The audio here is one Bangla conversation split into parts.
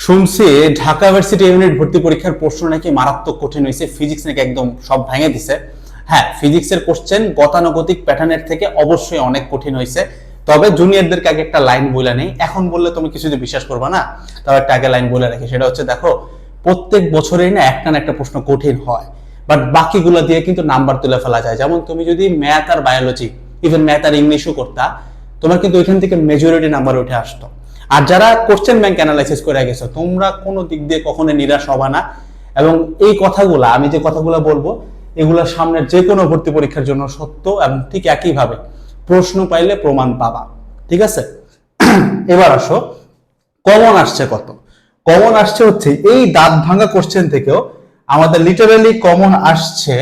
শুনছি ঢাকা ভার্সিটি ইউনিট ভর্তি পরীক্ষার প্রশ্ন নাকি মারাত্মক কঠিন হয়েছে, ফিজিক্স নাকি একদম সব ভেঙে দিছে। হ্যাঁ, ফিজিক্সের কোশ্চেন গতানুগতিক প্যাটার্নের থেকে অবশ্যই অনেক কঠিন হয়েছে। তবে জুনিয়রদেরকে আগে একটা লাইন বলে নেই, এখন বললে তুমি কিছু যদি বিশ্বাস করবা না, তবে একটা আগে লাইন বলে রাখি। সেটা হচ্ছে, দেখো প্রত্যেক বছরেই না একটা না একটা প্রশ্ন কঠিন হয়, বাট বাকিগুলো দিয়ে কিন্তু নাম্বার তুলে ফেলা যায়। যেমন তুমি যদি ম্যাথ আর বায়োলজি, ইভেন ম্যাথ আর ইংলিশও করতা, তোমার কিন্তু ওইখান থেকে মেজরিটি নাম্বার উঠে আসতো। আর যারা কোশ্চেন ব্যাংক অ্যানালাইসিস করে গেছো, তোমরা কোনো দিক দিয়ে কখনো নিরাশ হবা না। এবং এই কথাগুলা, আমি যে কথাগুলো বলবো, এগুলা সামনের যে কোনো ভর্তি পরীক্ষার জন্য সত্য, এবং ঠিক একইভাবে প্রশ্ন পাইলে প্রমাণ পাবা। ঠিক আছে, এবার আসো কমন আসছে কত। কমন আসছে হচ্ছে এই দাঁত ভাঙা কোশ্চেন থেকেও আমাদের লিটারালি কমন আসছে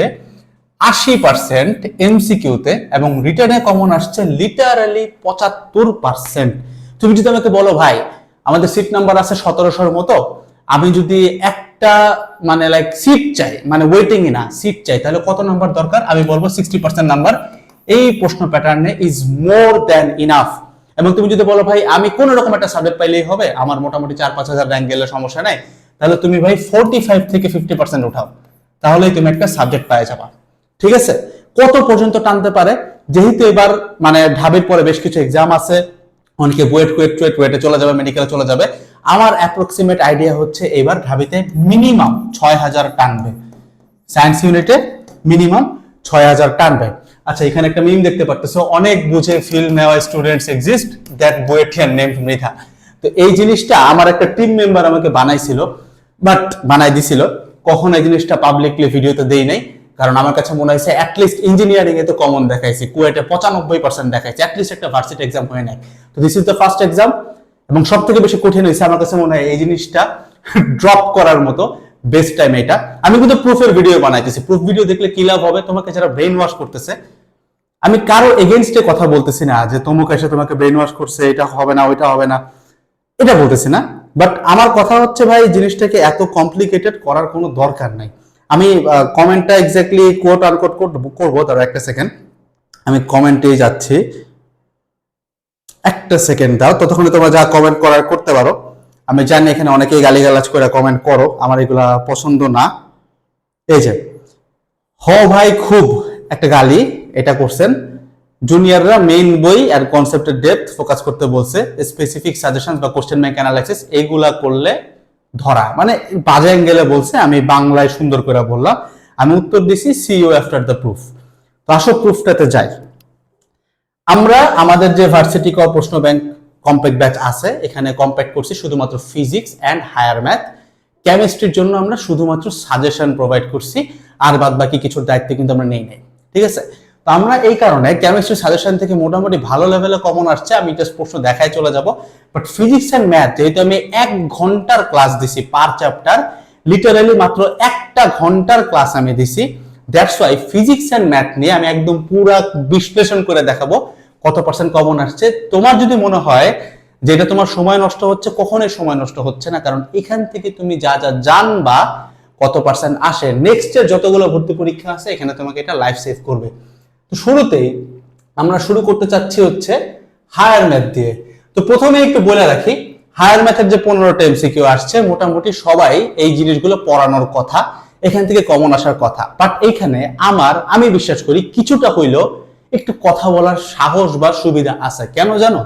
80% এমসিকিউতে, এবং রিটার্নে কমন আসছে লিটারালি 75%। তুমি যদি আমাকে বলো ভাই আমাদের সিট নাম্বার আছে 1700-র মতো, আমি যদি একটা মানে লাইক সিট চাই, মানে ওয়েটিং না সিট চাই, তাহলে কত নাম্বার দরকার? আমি বলবো 60% নাম্বার এই প্রশ্ন প্যাটার্নে ইজ মোর দ্যান ইনাফ। এবং তুমি যদি বলো ভাই আমি কোন রকম একটা সাবজেক্ট পাইলেই হবে, আমার মোটামুটি 4-5 হাজার র্যাঙ্ক গেলে সমস্যা নাই, তাহলে তুমি ভাই 45 থেকে 50% উঠাও, তাহলেই তুমি একটা সাবজেক্ট পেয়ে যাবা। ঠিক আছে, কত পর্যন্ত টানতে পারে? যেহেতু এবার মানে ঢাবির পরে বেশ কিছু এক্সাম আছে, অনেকে বুয়েটে চলে যাবে, মেডিকেলে চলে যাবে। আমার অ্যাপ্রক্সিমেট আইডিয়া হচ্ছে এবার ঢাবিতে মিনিমাম 6000 টানবে, সায়েন্স ইউনিটে মিনিমাম 6000 টানবে। আচ্ছা, এখানে একটা মিম দেখতে পারতেছো, অনেক বুঝে ফিল নেওয়া স্টুডেন্টস এক্সিস্ট, দ্যাট বুয়েটিয়ান নেমড মৃধা। তো এই জিনিসটা আমার একটা টিম মেম্বার আমাকে বানাইছিল, বাট বানাই দিছিল। কখন এই জিনিসটা পাবলিকলি ভিডিওতে দেই নাই, কারণ আমার কাছে মনে হয়েছে অ্যাটলিস্ট ইঞ্জিনিয়ারিং এ তো কমন দেখাইছি, কুয়েটে 95% দেখাইছি, অ্যাটলিস্ট একটা ভার্সিটি এক্সাম হয়ে নাই। তো this is the first exam, এবং সব থেকে বেশি কঠিন হয়েছে আমার কাছে মনে হয় এই জিনিসটা ড্রপ করার মতো বেস্ট টাইম এটা। আমি কিন্তু প্রুফের ভিডিও বানাইতেছি, প্রুফ ভিডিও দেখলে কি লাভ হবে? তোমাকে যারা ব্রেন ওয়াশ করতেছে, আমি কারো এগেইনস্টে কথা বলতেছি না যে তমুক এসে তোমাকে ব্রেন ওয়াশ করছে, এটা হবে না ওইটা হবে না, এটা বলতেছি না। বাট আমার কথা হচ্ছে ভাই জিনিসটাকে এত কমপ্লিকেটেড করার কোনো দরকার নাই। আমি কমেন্টটা এক্স্যাক্টলি কোট আনকোট করবো, তার একটা সেকেন্ড আমি কমেন্টে যাচ্ছি, একটা সেকেন্ড দাও, ততক্ষণে তোমরা যা কমেন্ট করার করতে পারো। আমি জানি এখানে অনেকেই গালিগালাজ করে কমেন্ট করো, আমার এগুলা পছন্দ না। এই যে ভাই খুব একটা গালি এটা করছেন, জুনিয়ররা মেইন বই আর কনসেপ্টের ডেপথ ফোকাস করতে বলছে, স্পেসিফিক সাজেশন বা কোশ্চেন ব্যাংক অ্যানালাইসিস এইগুলা করলে ধরা, মানে বাজে অ্যাঙ্গেলে বলছে। আমি বাংলায় সুন্দর করে বললাম, আমি উত্তর দিছি see you after the proof. তো আসো প্রুফটাতে যাই। আমরা আমাদের যে ভার্সিটি ক প্রশ্ন ব্যাংক কম্প্যাক্ট ব্যাচ আছে, এখানে কম্প্যাক্ট করছি শুধুমাত্র ফিজিক্স অ্যান্ড হায়ার ম্যাথ। কেমিস্ট্রির জন্য আমরা শুধুমাত্র সাজেশন প্রোভাইড করছি, আর বাদ বাকি কিছুর দায়িত্ব কিন্তু আমরা নেই নাই। ঠিক আছে, তো আমরা এই কারণে কেমিস্ট্রি সাজেশন থেকে মোটামুটি ভালো লেভেলে কমন আসছে, আমি জাস্ট প্রশ্ন দেখায় চলে যাব। বাট ফিজিক্স অ্যান্ড ম্যাথ যেহেতু আমি 1 ঘন্টার ক্লাস দিছি পার চ্যাপ্টার, লিটারালি মাত্র 1 ঘন্টার ক্লাস আমি দিছি, that's why physics and math নিয়ে আমি একদম পুরো বিশ্লেষণ করে দেখাবো কত পার্সেন্ট কমন আসছে। তোমার যদি মনে হয় যে এটা তোমার সময় নষ্ট হচ্ছে, কখনোই সময় নষ্ট হচ্ছে না, কারণ এখান থেকে তুমি যা যা জানবা কত পার্সেন্ট আসে, নেক্সট এর যতগুলো ভর্তি পরীক্ষা আছে এখানে তোমাকে এটা লাইফ সেভ করবে। তো শুরুতেই আমরা শুরু করতে চাচ্ছি হচ্ছে হায়ার ম্যাথ দিয়ে। তো প্রথমে একটু বলে রাখি, হায়ার ম্যাথের যে 15টা এমসিকিউ আসছে, মোটামুটি সবাই এই জিনিসগুলো পড়ানোর কথা, এখান থেকে কমন আসার কথা। বাট এইখানে আমি বিশ্বাস করি কিছুটা হইলেও একটু কথা বলার সাহস বা সুবিধা আছে। কেন জানো?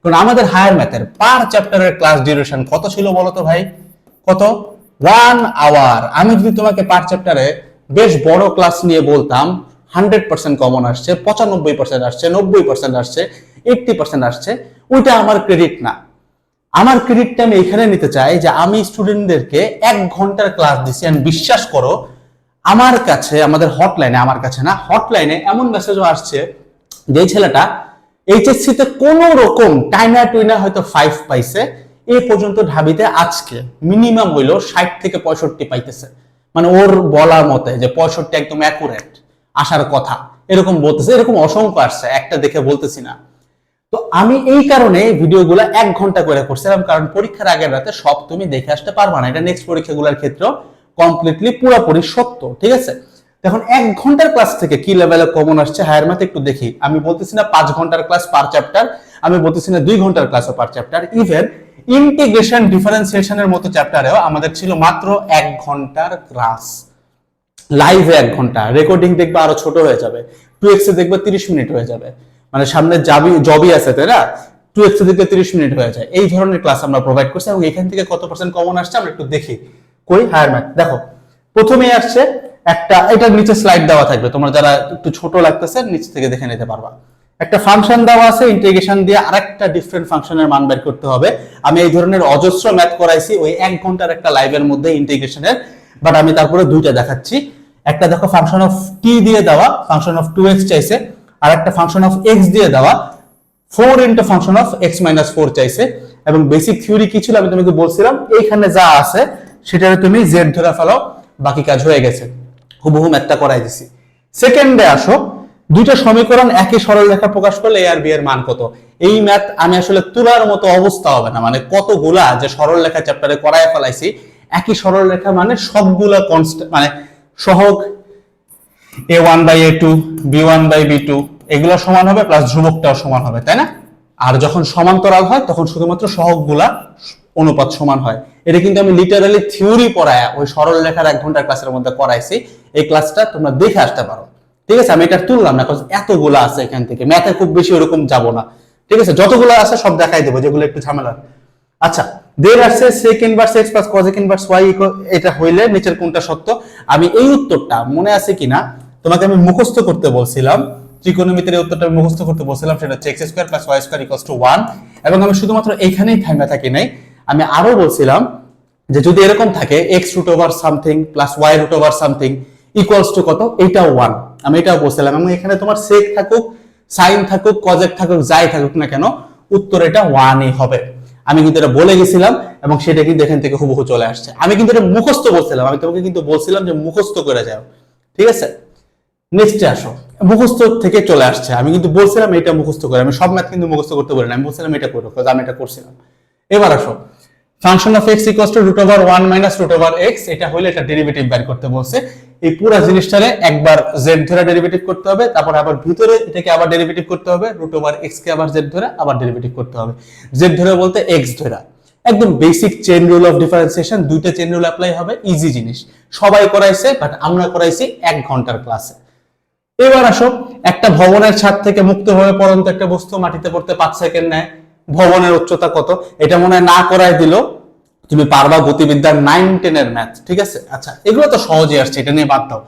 কারণ আমাদের হায়ার ম্যাথের পার চ্যাপ্টারের ক্লাস ডিউরেশন কত ছিল বলো তো ভাই? কত? 1 আওয়ার। আমি যদি তোমাকে পার চ্যাপ্টারে বেশ বড় ক্লাস নিয়ে বলতাম, 100% কমন আসছে, 95% আসছে, 90% আসছে, 80% আসছে, ওইটা আমার ক্রেডিট না। আমার ক্রেডিটটা আমি এখানে নিতে চাই যে আমি স্টুডেন্টদেরকে 1 ঘন্টার ক্লাস দিছি। আর বিশ্বাস করো আমার কাছে, আমাদের হটলাইনে, আমার কাছে না হটলাইনে এমন মেসেজও আসছে যে ছেলেটা এইচএসসি তে কোন রকম টাইনা টুইনা হয়তো 5 পাইছে, এই পর্যন্ত ঢাবিতে আজকে মিনিমাম হইলো 60 থেকে 65 পাইতেছে। মানে ওর বলার মতে যে 65 একদম অ্যাকুরেট আসার কথা, এরকম বলতেছে। এরকম অসংখ্য আসছে, একটা দেখে বলতেছি না। তো আমি এই কারণে ভিডিওগুলো 1 ঘন্টা করে করছিলাম, কারণ পরীক্ষার আগের রাতে সব তুমি দেখে আসতে পারবা না, এটা নেক্সট পরীক্ষাগুলোর ক্ষেত্রে কমপ্লিটলি পুরোপুরি সত্য। ঠিক আছে, এখন 1 ঘন্টার ক্লাস থেকে কি লেভেলে কমন আসছে হায়ার ম্যাথ একটু দেখি। আমি বলতেছি না 5 ঘন্টার ক্লাস পার চ্যাপ্টার, আমি বলতেছি না 2 ঘন্টার class per chapter, even integration ডিফারেন্সিয়েশনের মতো চ্যাপ্টারেও আমাদের ছিল মাত্র 1 ঘন্টার ক্লাস, লাইভে 1 ঘন্টা, রেকর্ডিং দেখবে আরো ছোট হয়ে যাবে, 2x এ দেখবে 30 মিনিট হয়ে যাবে, মানে সামনে জবই আছে তাই না, 2x এ দেখবে 30 মিনিট হয়ে যায়। এই ধরনের ক্লাস আমরা প্রোভাইড করছি এবং এখান থেকে কত পার্সেন্ট কমন আসছে আমরা একটু দেখি। কই হায়ার ম্যাথ দেখো প্রথমেই আসছে একটা, এটার নিচে স্লাইড দেওয়া থাকবে, তোমরা যারা একটু ছোট লাগতেছে নিচ থেকে দেখে নিতে পারবা। একটা ফাংশন দেওয়া আছে, ইন্টিগ্রেশন দিয়ে আরেকটা ডিফারেন্ট ফাংশনের মান বের করতে হবে। আমি এই ধরনের অজস্র ম্যাথ করাইছি ওই 1 ঘন্টার একটা লাইভের মধ্যে ইন্টিগ্রেশনের, বাট আমি তারপরে দুইটা দেখাচ্ছি। একটা দেখো ফাংশন অফ টি দিয়ে দেওয়া, ফাংশন অফ 2x চাইছে, আর একটা ফাংশন অফ x দিয়ে দেওয়া 4 ইনটু ফাংশন অফ x - 4 চাইছে। এবং বেসিক থিওরি কি ছিল আমি তোমাকে বলছিলাম, এইখানে যা আছে সেটারে তুমি z ধরে ফেলো, বাকি কাজ হয়ে গেছে, হুবহু ম্যাথটা করাই দিছি। সেকেন্ডে আসো, দুইটা সমীকরণ একই সরল রেখা প্রকাশ করলে a আর b এর মান কত। এই ম্যাথ আমি আসলে তুলার মতো অবস্থা হবে না, মানে কতগুলা যে সরল রেখা চ্যাপ্টারে করায় ফেলাইছি, একই সরল রেখা মানে সবগুলা কনস্ট্যান্ট মানে সহগ a1/a2 b1/b2 এগুলো সমান হবে প্লাস ধ্রুবকটাও সমান হবে, তাই না? আর যখন সমান্তরাল হয় তখন শুধুমাত্র সহগগুলা অনুপাত সমান হয়। এটা কিন্তু আমি লিটারালি থিওরি পড়ায় ওই সরল রেখার 1 ঘন্টার ক্লাসের মধ্যে করাইছি। এই ক্লাসটা তোমরা দেখে আসতে পারো, ঠিক আছে? আমি এটা তুললাম না, কারণ এতগুলো আছে এখান থেকে, ম্যাথে খুব বেশি ওরকম যাব না, ঠিক আছে? যতগুলো আছে সব দেখাই দেবো, যেগুলো একটু ঝামেলার। আচ্ছা, দের আসছে sec inverse x plus cos inverse y, এটা হইলে নিচের কোনটা সত্য। আমি এই উত্তরটা মনে আছে কিনা তোমাকে আমি মুখস্থ করতে বলছিলাম, ত্রিকোণমিতির উত্তরটা আমি মুখস্থ করতে বলছিলাম, সেটা হচ্ছে x² + y² = 1। এবং আমি শুধুমাত্র এইখানেই থামে থাকি নাই, আমি আরো বলছিলাম যে যদি এরকম থাকে x√something plus y√something equals to কত, এটাও 1। আমি এটাও বলছিলাম, এবং এখানে তোমার sec থাকুক, sin থাকুক, cos থাকুক, যাই থাকুক না কেন উত্তর এটা 1ই হবে। আমি কিন্তু এটা বলে গেছিলাম এবং সেটা কিন্তু এখান থেকে হুবহু চলে আসছে। আমি কিন্তু এটা মুখস্থ বলছিলাম, আমি তোমাকে কিন্তু বলছিলাম যে মুখস্থ করে যাও, ঠিক আছে? নেক্সটে আসো, মুখস্থ থেকে চলে আসছে, আমি কিন্তু বলছিলাম এটা মুখস্থ করে, আমি সব ম্যাথ কিন্তু মুখস্থ করতে বলি না, আমি বলছিলাম এটা করো, কারণ আমি এটা করছিলাম। এবার আসো, ফাংশন অফ x = √1 - √x, এটা হইলে এটা ডেরিভেটিভ বের করতে বলছে। এই পুরো জিনিসটারে একবার z ধরে ডেরিভেটিভ করতে হবে, তারপর আবার ভিতরে এটাকে আবার ডেরিভেটিভ করতে হবে, √x কে আবার z ধরে আবার ডেরিভেটিভ করতে হবে। z ধরে বলতে x ধরে, একদম basic chain rule of differentiation, দুইটা চেইন রুল অ্যাপ্লাই হবে, ইজি জিনিস, সবাই করাইছে, বাট আমরা করাইছি 1 ঘন্টার ক্লাসে। এবার আসো, একটা ভবনের ছাদ থেকে মুক্তভাবে পড়ন্ত একটা বস্তু মাটিতে পড়তে 5 সেকেন্ড নেয়, ভবনের উচ্চতা কত? এটা মনে হয় না করাই দিল, তুমি পারবা গতিবিদ্যার 9-10 এর ম্যাথ, ঠিক আছে? আচ্ছা, এগুলো তো সহজেই আসছে, এটা নিয়ে বাদ দাও।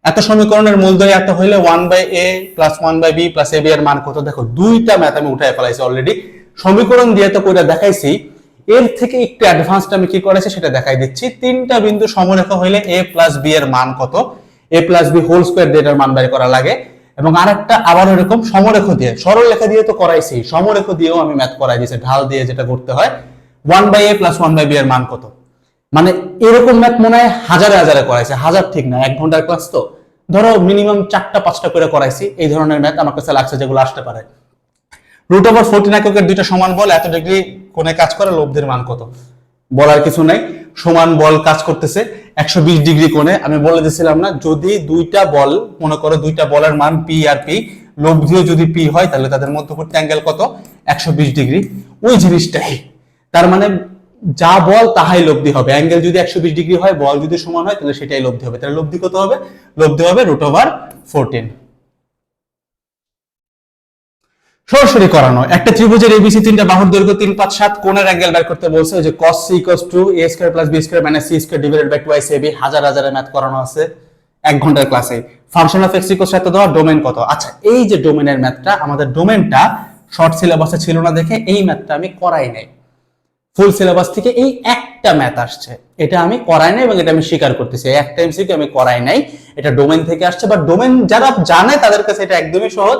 এত সমীকরণের মূলধন এত হইলে 1/a plus 1/b plus ab এর মান কত? দেখো দুইটা ম্যাথ আমি উঠায় ফেলাইছি অলরেডি, সমীকরণ দিয়ে তো কইরা দেখাইছি। এর থেকে একটু অ্যাডভান্সড আমি কি করেছি সেটা দেখাই দিচ্ছি। তিনটা বিন্দু সমরেখা হইলে a প্লাস b এর মান কত, a plus b whole square দিয়ে এর মান বের করা লাগে। এবং আরেকটা আবার এরকম সমরেখ দিয়ে, সরল রেখা দিয়ে তো করাইছি, সমরেখ দিয়েও আমি ম্যাথ করাই দিয়েছি, ঢাল দিয়ে যেটা করতে হয়, 1/a প্লাস 1/b এর মান কত। মানে এরকম ম্যাথ মনে হয় হাজারে হাজারে করাইছে, হাজার ঠিক না, 1 ঘন্টার ক্লাস তো ধরো মিনিমাম 4টা-5টা করে করাইছি। এই ধরনের ম্যাথ আমার কাছে লাগছে যেগুলো আসতে পারে। √14 এককের দুইটা সমান বল এত ডিগ্রি কোণে কাজ করে, লব্ধির মান কত? বলার কিছু নাই, সমান বল কাজ করতেছে 120 ডিগ্রি কোণে। আমি বলে দিয়েছিলাম না, যদি দুইটা বল মনে করো, দুইটা বলের মান পি আর পি, লব্ধিও যদি পি হয় তাহলে তাদের মধ্যবর্তী অ্যাঙ্গেল কত? 120 ডিগ্রি। ওই জিনিসটাই, তার মানে যা বল তাহাই লব্ধি হবে। অ্যাঙ্গেল যদি 120 ডিগ্রি হয়, বল যদি সমান হয়, তাহলে সেটাই লব্ধি হবে। তাহলে লব্ধি কত হবে? লব্ধি হবে √14। সরাসরি করানো, একটা ত্রিভুজের এবিসি 3টা বাহুর দৈর্ঘ্য 3, 5, 7, কোণের অ্যাঙ্গেল বের করতে বলছে। যে cos c = a² + b² - c² / 2ac ab, হাজার হাজারে ম্যাথ করানো আছে 1 ঘন্টার ক্লাসে। ফাংশন অফ x = এত দেওয়া, ডোমেইন কত? আচ্ছা, এই যে ডোমেইনের ম্যাথটা, আমাদের ডোমেইনটা শর্ট সিলেবাসে ছিল না দেখে এই ম্যাথটা আমি করাই নাই। ফুল সিলেবাস থেকে এই একটা ম্যাথ আসছে, এটা আমি করাই নাই এবং এটা আমি স্বীকার করতেছি, একটা এমসিকিউ আমি করাই নাই, এটা ডোমেইন থেকে আসছে। বাট ডোমেইন যারা জানে তাদের কাছে এটা একদমই সহজ।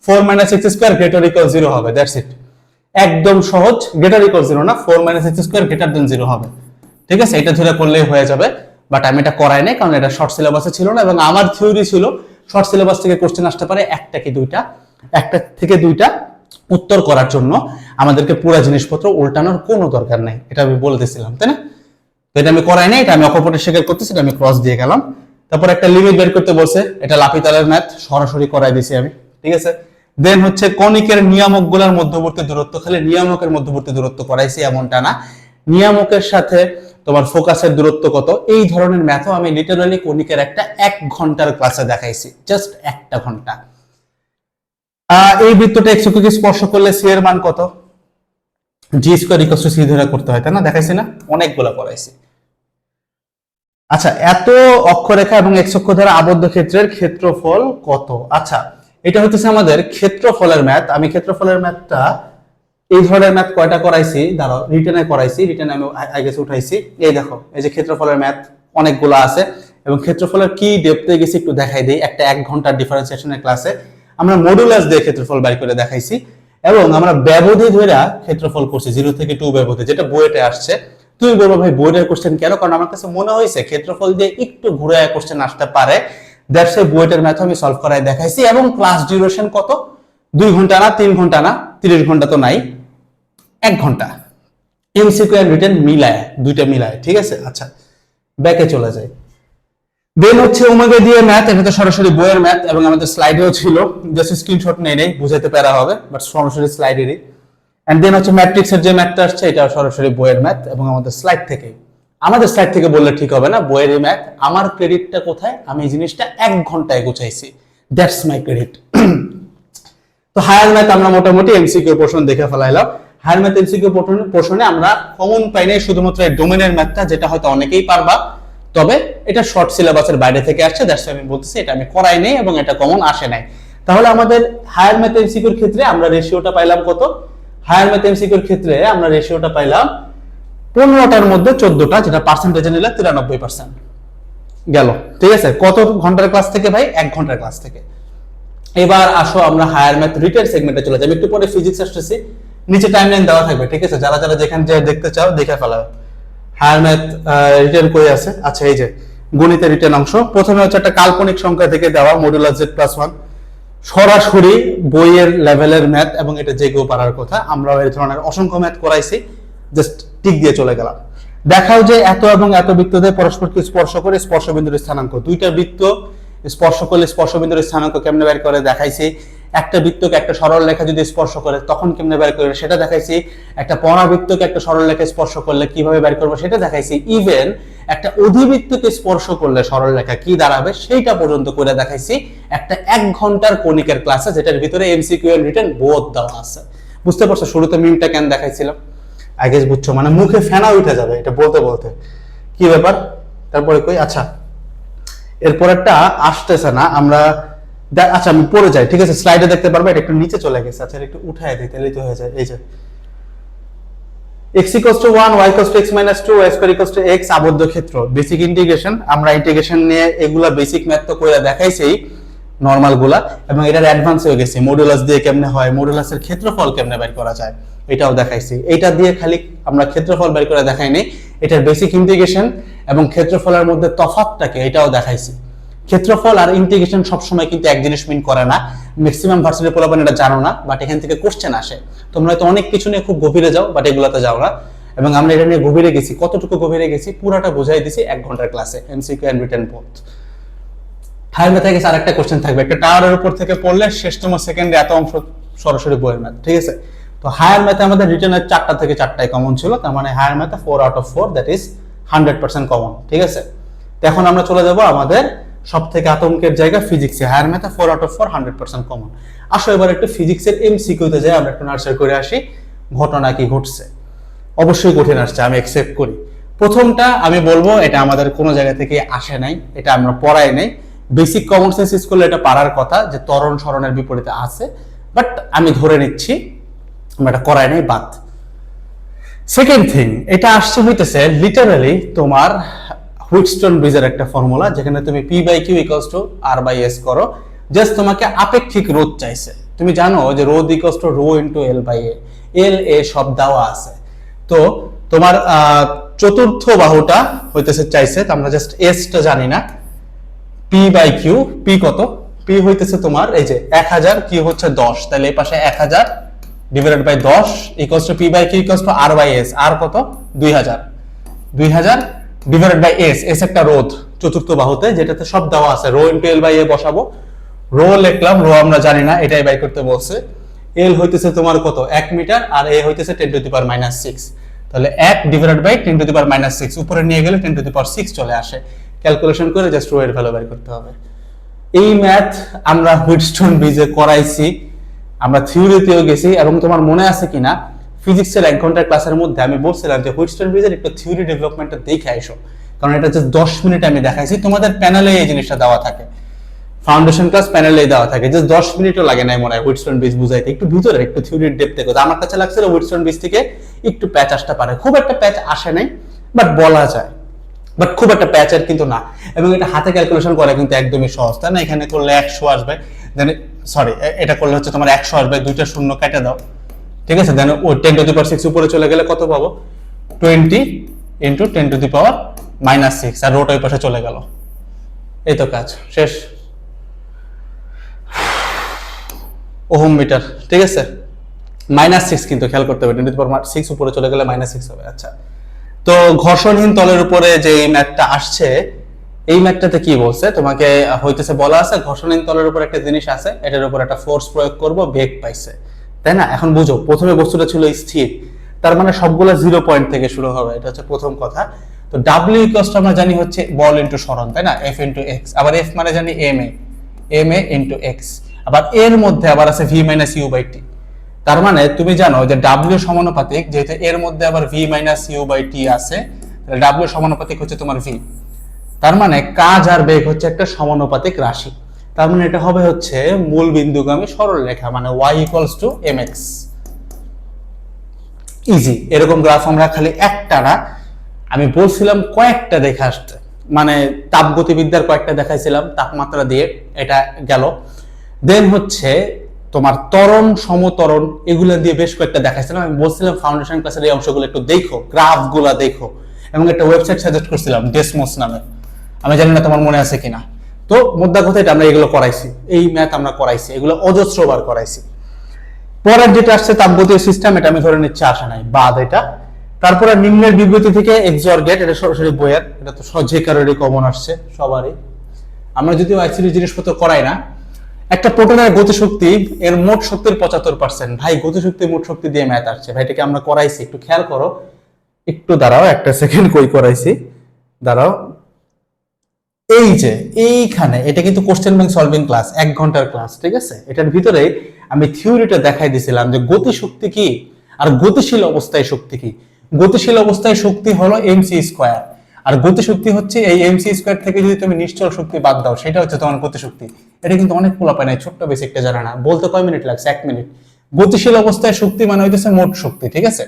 4 - x² > 0 হবে, দ্যাটস ইট, একদম সহজ। > 0 না, 4 - x² > 0 হবে, ঠিক আছে? এটা ধরে করলেই হয়ে যাবে। বাট আমি এটা করাই নাই কারণ এটা শর্ট সিলেবাসে ছিল না, এবং আমার থিওরি ছিল শর্ট সিলেবাস থেকে কোশ্চেন আসতে পারে একটা কি দুইটা, একটা থেকে দুইটা উত্তর করার জন্য আমাদেরকে পুরো জিনিসপত্র উল্টানোর কোনো দরকার নাই, এটা আমি বলে দিয়েছিলাম, তাই না? তো এটা আমি করাই নাই, এটা আমি অকপটে স্বীকার করতেছি, এটা আমি ক্রস দিয়ে গেলাম। তারপর একটা লিমিট বের করতে বলছে, এটা লাপিতালের ম্যাথ, সরাসরি করাই দিয়েছি আমি, ঠিক আছে? দেন হচ্ছে কনিকের নিয়ামকগুলোর মধ্যবর্তী দূরত্ব, খালি নিয়ামকের মধ্যবর্তী দূরত্ব করাইছি এমনটা না, নিয়ামকের সাথে তোমার ফোকাসের দূরত্ব কত, এই ধরনের ম্যাথও আমি লিটারালি কনিকের একটা 1 ঘন্টার ক্লাসে দেখাইছি, জাস্ট 1 ঘন্টা। এই বৃত্তটা x অক্ষকে স্পর্শ করলে c এর মান কত, g square equal to c ধরে করতে হয়, তাই না? দেখাইছি না, অনেকগুলো করাইছি। আচ্ছা, এত অক্ষরেখা এবং x অক্ষ দ্বারা আবদ্ধ ক্ষেত্রের ক্ষেত্রফল কত? আচ্ছা, এটা হচ্ছে আমাদের ক্ষেত্রফলের ম্যাথ। আমি ক্ষেত্রফলের ম্যাথটা এই ধরনের ম্যাথ কয়টা করাইছি, দাঁড়াও, রিটেনে করাইছি, রিটেনে আমি আগে উঠাইছি। এই দেখো, এই যে ক্ষেত্রফলের ম্যাথ অনেকগুলো আছে, এবং ক্ষেত্রফলের কি ডেপথে গেছি একটু দেখাই দেই। একটা 1 ঘন্টার ডিফারেন্সিয়েশনের ক্লাসে আমরা মডুলাস দিয়ে ক্ষেত্রফল বের করে দেখাইছি, এবং আমরা ব্যবধি ধরে ক্ষেত্রফল করছি 0 থেকে 2 ব্যবধি, যেটা বইতে আসছে। তুমি বলবো ভাই বইয়ের কোশ্চেন কেন? কারণ আমার কাছে মনে হয়েছে ক্ষেত্রফল দিয়ে একটু ঘুরে কোশ্চেন আসতে পারে, দ্যাটস ওয়াই বইয়ের ম্যাথ আমি সলভ করাই দেখাইছি। এবং ক্লাস ডিউরেশন কত? 2 ঘন্টা না, 3 ঘন্টা না, 30 ঘন্টা তো নাই, 1 ঘন্টা। এমসিকিউ এন্ড রিটেন মিলায়, দুইটা মিলায়, ঠিক আছে? আচ্ছা, ব্যাকে চলে যাই। দেন হচ্ছে ওমেগা দিয়ে ম্যাথ, এটা তো সরাসরি বইয়ের ম্যাথ, এবং আমাদের স্লাইডেও ছিল, জাস্ট স্ক্রিনশট নেই বুঝাইতে পারা হবে, বাট সরাসরি স্লাইডেরই। এন্ড দেন হচ্ছে ম্যাট্রিক্সের যে ম্যাথটা আসছে, এটা সরাসরি বইয়ের ম্যাথ, এবং আমাদের স্লাইড থেকে, আমাদের স্লাইড থেকে বললে ঠিক হবে না, বইয়ের ম্যাথ। আমার ক্রেডিটটা কোথায়? আমি এই জিনিসটা 1 ঘন্টায় গুছাইছি, দ্যাটস মাই ক্রেডিট। তো হায়ার ম্যাথ আমরা মোটামুটি এমসিকিউ পোর্শন দেখে ফেলাইলাম। হায়ার ম্যাথ এমসিকিউ পোর্শনে আমরা কমন পাই নাই শুধুমাত্র এই ডোমেনের ম্যাথটা, যেটা হয়তো অনেকেই পারবা, তবে এটা শর্ট সিলেবাসের বাইরে থেকে আসছে, দ্যাটস আমি বলতেছি এটা আমি করাই নাই এবং এটা কমন আসে নাই। তাহলে আমাদের হায়ার ম্যাথ এমসিকিউর ক্ষেত্রে আমরা রেশিওটা পাইলাম কত? হায়ার ম্যাথ এমসিকিউর ক্ষেত্রে আমরা রেশিওটা পাইলাম 15টার মধ্যে 14টা, যেটা পার্সেন্টেজে নিলে 93% গেল, ঠিক আছে? কত ঘন্টার ক্লাস থেকে ভাই? 1 ঘন্টার ক্লাস থেকে। এবার আসো আমরা হায়ার ম্যাথ রিটেন সেগমেন্টে চলে যাই। একটু পরে ফিজিক্স আসতেছি, নিচে টাইমলাইন দেওয়া থাকবে, ঠিক আছে? যারা যারা যেখানে যে দেখতে চাও দেখে ফেলাও। হায়ার ম্যাথ রিটেন কই আছে? আচ্ছা, এই যে গণিতের রিটেন অংশ। প্রথমে হচ্ছে একটা কাল্পনিক সংখ্যা থেকে দেওয়া মডুলাস z+1, সরাসরি বইয়ের লেভেলের ম্যাথ, এবং এটা যে কেউ পারার কথা। আমরা এই ধরনের অসংখ্য ম্যাথ করাইছি, জাস্ট টিক দিয়ে চলে গেলাম। দেখাও যে এত এবং এত বৃত্তদের পরস্পরকে স্পর্শ করে স্পর্শবিন্দুর স্থানাঙ্ক, দুইটা বৃত্ত স্পর্শ করলে স্পর্শবিন্দুর স্থানাঙ্ক কেমনে বের করে দেখাইছি। একটা বৃত্তকে একটা সরল রেখা যদি স্পর্শ করে তখন কেমনে বের করে সেটা দেখাইছি। একটা পরাবৃত্তকে একটা সরল রেখা স্পর্শ করলে কিভাবে বের করবো সেটা দেখাইছি। ইভেন একটা অধিবৃত্তকে স্পর্শ করলে সরল রেখা কি দাঁড়াবে সেইটা পর্যন্ত করে দেখাইছি একটা 1 ঘন্টার কনিকের ক্লাসে, যেটার ভিতরে এমসিকিউ এন্ড রিটেন বোথ দেওয়া আছে। বুঝতে পারছো শুরুতে মিমটা কেন দেখাইছিলাম? আই গেস বুঝছো, মানে মুখে ফেনা উঠে যাবে এটা বলতে বলতে, কি ব্যাপার। তারপরে কই, আচ্ছা এরপর একটা আসতেছে না, আমরা আচ্ছা আমি পড়ে যাই, ঠিক আছে? স্লাইডে দেখতে পারবে, এটা একটু নিচে চলে গেছে। আচ্ছা একটু উঠায় দিই, তাহলে তো হয়ে যায়। এই যে x = 1, y = x - 2, y = x আবদ্ধ ক্ষেত্র, বেসিক ইন্টিগ্রেশন। আমরা ইন্টিগ্রেশন নিয়ে এগুলা বেসিক ম্যাথ তো কইরা দেখাইছেই, নরমাল গুলা, এবং এটার অ্যাডভান্স হয়ে গেছে। মডুলাস দিয়ে কেমনে হয়, মডুলাসের ক্ষেত্রফল কেমনে বের করা যায় এটাও দেখাইছি। এটা দিয়ে খালি আমরা ক্ষেত্রফল বের করে দেখাইনি, এটার বেসিক ইন্টিগ্রেশন এবং ক্ষেত্রফলের মধ্যে তফাৎটাকে এটাও দেখাইছি। ক্ষেত্রফল আর ইন্টিগ্রেশন সবসময় কিন্তু এক জিনিস মিন করে না, ম্যাক্সিমাম ভার্সিটির পোলাপান এটা জানো না, বাট এখান থেকে কোশ্চেন আসে। তোমরা হয়তো অনেক কিছু নিয়ে খুব গভীরে যাও, বাট এগুলোতে যাও না, এবং আমরা এটা নিয়ে গভীরে গেছি। কতটুকু গভীরে গেছি পুরাটা বোঝাই দিছি 1 ঘন্টার ক্লাসে, MCQ and written both. Higher ম্যাথে গেছে আরেকটা কোশ্চেন থাকবে, একটা টাওয়ারের উপর থেকে পড়লে শেষতম সেকেন্ডে এত অংশ, সরাসরি বইয়ের ম্যাথ, ঠিক আছে? তো হায়ার ম্যাথে আমাদের রিটেনের 4টা থেকে 4টাই কমন ছিল, তার মানে হায়ার ম্যাথে 4 out of 4, that is 100% common, ঠিক আছে? তো এখন আমরা চলে যাব আমাদের সব থেকে আতঙ্কের জায়গা ফিজিক্সে। হায়ার ম্যাথে 4 আউট অফ 4, 100% কমন। আসো এবার একটু ফিজিক্সের এমসিকিউতে যাই, আমরা একটু নার্সারি করে আসি, ঘটনা কি ঘটছে। অবশ্যই কঠিন আসছে, আমি অ্যাকসেপ্ট করি। প্রথমটা আমি বলবো এটা আমাদের কোনো জায়গা থেকে আসে নাই, এটা আমরা পড়াই নাই। বেসিক কমন সেন্স স্কুলে এটা পারার কথা, যে ত্বরণ সরণের বিপরীতে আছে, বাট আমি ধরে নিচ্ছি আমরা এটা করাই নাই, বাদ। সেকেন্ড থিং, এটা আসছে হইতেছে লিটারালি তোমার হুইটস্টোন ব্রিজের একটা ফর্মুলা, যেখানে তুমি P/Q = R/S করো। জাস্ট তোমাকে আপেক্ষিক রোধ চাইছে। তুমি জানো যে রোধ = ρ × L/A, L/A সব দেওয়া আছে। তো তোমার চতুর্থ বাহুটা হইতেছে চাইছে, তো আমরা জাস্ট S টা জানি না। P/Q, P কত? P হইতেছে তোমার এই যে 1000, Q হচ্ছে 10, তাহলে এই পাশে 1000 divided by 10 = P/Q = R/S, R কত? 2000, 2000 ডিভাইডেড বাই S, S একটা রোধ চতুর্থ বাহুতে, যেটাতে সব দেওয়া আছে। ρ × L/A বসাবো, রো লিখলাম, রো আমরা জানি না, এটাই বাই করতে বলছে। এল হইতেছে তোমার কত 1 মিটার, আর এ হইতেছে 10⁻⁻6। তাহলে 1 ডিভাইডেড বাই 10⁻⁻6 উপরে নিয়ে গেলে 10⁻6 চলে আসে। ক্যালকুলেশন করে জাস্ট রো এর ভ্যালু বের করতে হবে। এই ম্যাথ আমরা হুইটস্টোন ব্রিজে করাইছি, আমরা থিওরিতেও গেছি, এবং তোমার মনে আছে কিনা ফিজিক্সের 1 ঘন্টার ক্লাসের মধ্যে আমি বলছিলাম যে হুইটস্টোন ব্রিজের একটু থিওরি ডেভেলপমেন্টটা দেখে আইসো, কারণ এটা জাস্ট 10 মিনিট আমি দেখাইছি। তোমাদের প্যানেলে এই জিনিসটা দেওয়া থাকে, ফাউন্ডেশন ক্লাস প্যানেলে দেওয়া থাকে, জাস্ট 10 মিনিটও লাগে না মনে হয় হুইটস্টোন ব্রিজ বুঝাইতে, একটু ভিতরে একটু থিওরির ডেপথে কথা। আমার কাছে লাগছিল হুইটস্টোন ব্রিজ থেকে একটু প্যাচ আসতে পারে, খুব একটা প্যাচ আসে নাই, বাট বলা যায়, বাট খুব একটা প্যাচের কিন্তু না। এবং এটা হাতে ক্যালকুলেশন করা কিন্তু একদমই সহজ, তাই না? এখানে করলে 100 আসবে, দেন সরি এটা করলে হচ্ছে তোমার 100 আসবে, দুইটা শূন্য কেটে দাও, ঠিক আছে? দেন ওই 10⁻6 উপরে চলে গেলে কত পাবো? 20 × 10⁻⁻6, আর রোটা ওই পাশে চলে গেল। এই তো কাজ শেষ। ওহম মিটার, ঠিক আছে? -6 কিন্তু খেয়াল করতে হবে, 10⁻6 উপরে চলে গেলে -6 হবে। আচ্ছা, তো ঘর্ষণহীন তলের উপরে যে এই ম্যাথটা আসছে, এই ম্যাথটাতে কি বলছে তোমাকে? হইতেছে বলা আছে ঘর্ষণহীন তলের উপর একটা জিনিস আছে, এটার উপর একটা ফোর্স প্রয়োগ করব, বেগ পাইছে, তাই না? এখন বুঝো, প্রথমে বস্তুটা ছিল স্থির, তার মানে সবগুলো 0 পয়েন্ট থেকে শুরু হবে, এটা হচ্ছে প্রথম কথা। তো W = আমরা জানি হচ্ছে বল ইনটু সরণ, তাই না? F × x, আবার F মানে জানি ma × x, আবার এর মধ্যে আবার আছে v - u/t। তার মানে তুমি জানো যে W সমানুপাতিক, যেহেতু এর মধ্যে আবার v - u/t আছে, তাহলে W সমানুপাতিক হচ্ছে তোমার v। তার মানে কাজ আর বেগ হচ্ছে একটা সমানুপাতিক রাশি। তার মানে এটা হবে হচ্ছে মূল বিন্দুগামী সরল রেখা, মানে y = mx। ইজি। এরকম গ্রাফ আমরা খালি একটা না, আমি বলছিলাম কয়েকটা দেখে আসতে, মানে তাপগতিবিদ্যার কয়েকটা দেখাইছিলাম তাপমাত্রা দিয়ে, এটা গেল। দেন হচ্ছে তোমার ত্বরণ, সমত্বরণ, এগুলো দিয়ে বেশ কয়েকটা দেখাইছিলাম। আমি বলছিলাম ফাউন্ডেশন ক্লাসের এই অংশগুলো একটু দেখো, গ্রাফগুলো দেখো, এবং একটা ওয়েবসাইট সাজেস্ট করছিলাম ডেসমোস নামে, আমি জানি না তোমার মনে আছে কিনা। তো মোদ্দা কথা এটা, আমরা এগুলো করাইছি, এই ম্যাথ আমরা করাইছি, এগুলো অজস্রবার করাইছি। পরের যেটা আসছে তাপগতীয় সিস্টেম, এটা আমি ধরে নিচ্ছি আসে নাই, বাদ এটা। তারপরে নিম্নের বিবৃতি থেকে এক্সর্গেট, এটা সরাসরি বইয়ের, এটা তো যে কারোরই কমন আসছে সবারই। আমরা যদিও আইসিডি জিনিসপত্র করাই না। একটা প্রোটনের গতিশক্তি এর মোট শক্তির 75%। ভাই গতিশক্তির মোট শক্তি দিয়ে ম্যাথ আসছে ভাই, এটাকে আমরা করাইছি, একটু খেয়াল করো, একটু দাঁড়াও, একটা সেকেন্ড, কই করাইছি, দাঁড়াও। এই যে এইখানে, এটা কিন্তু কোশ্চেন ব্যাংক সলভিং ক্লাস, 1 ঘন্টার ক্লাস, ঠিক আছে? এটার ভিতরে আমি থিওরিটা দেখাই দিছিলাম যে গতিশক্তি কি আর গতিশীল অবস্থায় শক্তি কি। গতিশীল অবস্থায় শক্তি হলো mc², আর গতিশক্তি হচ্ছে এই mc² থেকে যদি তুমি নিশ্চল শক্তি বাদ দাও, সেটা হচ্ছে তোমার গতিশক্তি। এটা কিন্তু অনেক পোলাপায় নাই, ছোট্ট বেসিকটা জানা না, বলতে কয় মিনিট লাগছে? 1 মিনিট। গতিশীল অবস্থায় শক্তি মানে হইতেছে মোট শক্তি, ঠিক আছে?